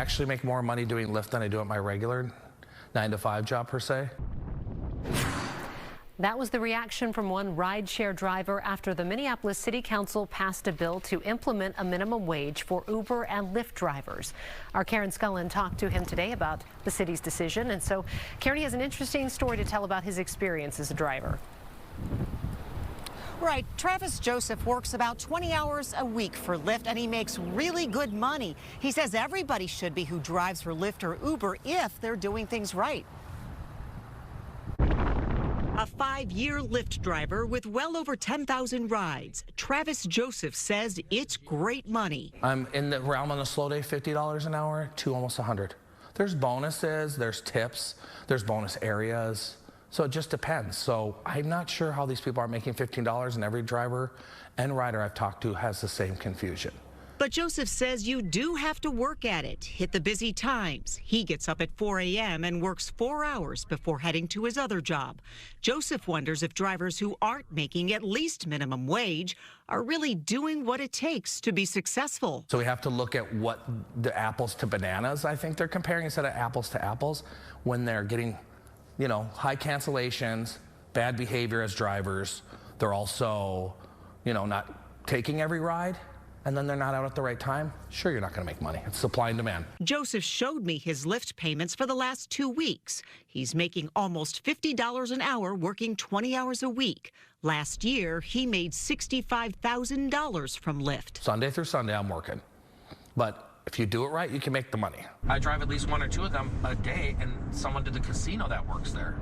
actually make more money doing Lyft than I do at my regular 9-to-5 job per se. That was the reaction from one rideshare driver after the Minneapolis City Council passed a bill to implement a minimum wage for Uber and Lyft drivers. Our Karen Scullin talked to him today about the city's decision, and so Karen has an interesting story to tell about his experience as a driver. Right. Travis Joseph works about 20 hours a week for Lyft, and he makes really good money. He says everybody should be who drives for Lyft or Uber if they're doing things right. A 5-year Lyft driver with well over 10,000 rides, Travis Joseph says it's great money. I'm in the realm on a slow day, $50 an hour to almost 100. There's bonuses, there's tips, there's bonus areas. So it just depends. So I'm not sure how these people are making $15, and every driver and rider I've talked to has the same confusion. But Joseph says you do have to work at it, hit the busy times. He gets up at 4 a.m. and works 4 hours before heading to his other job. Joseph wonders if drivers who aren't making at least minimum wage are really doing what it takes to be successful. So we have to look at what the apples to bananas, I think they're comparing, instead of apples to apples, when they're getting, you know, high cancellations, bad behavior as drivers. They're also, you know, not taking every ride, and then they're not out at the right time. Sure, you're not going to make money. It's supply and demand. Joseph showed me his Lyft payments for the last 2 weeks. He's making almost $50 an hour working 20 hours a week. Last year, he made $65,000 from Lyft. Sunday through Sunday, I'm working. But if you do it right, you can make the money. I drive at least 1 or 2 of them a day, and someone did the casino that works there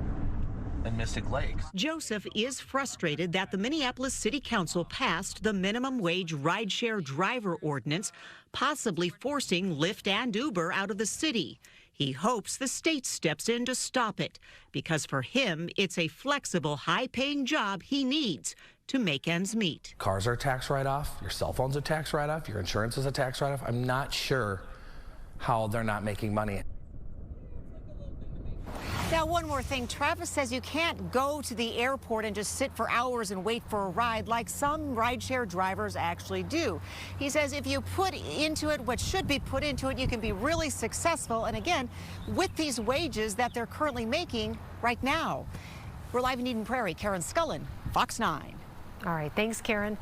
in Mystic Lakes. Joseph is frustrated that the Minneapolis City Council passed the minimum wage rideshare driver ordinance, possibly forcing Lyft and Uber out of the city. He hopes the state steps in to stop it, because for him, it's a flexible, high-paying job he needs to make ends meet. Cars are a tax write-off, your cell phone's a tax write-off, your insurance is a tax write-off. I'm not sure how they're not making money. Now, one more thing. Travis says you can't go to the airport and just sit for hours and wait for a ride like some rideshare drivers actually do. He says if you put into it what should be put into it, you can be really successful. And again, with these wages that they're currently making right now. We're live in Eden Prairie. Karen Scullin, Fox 9. All right, thanks, Karen.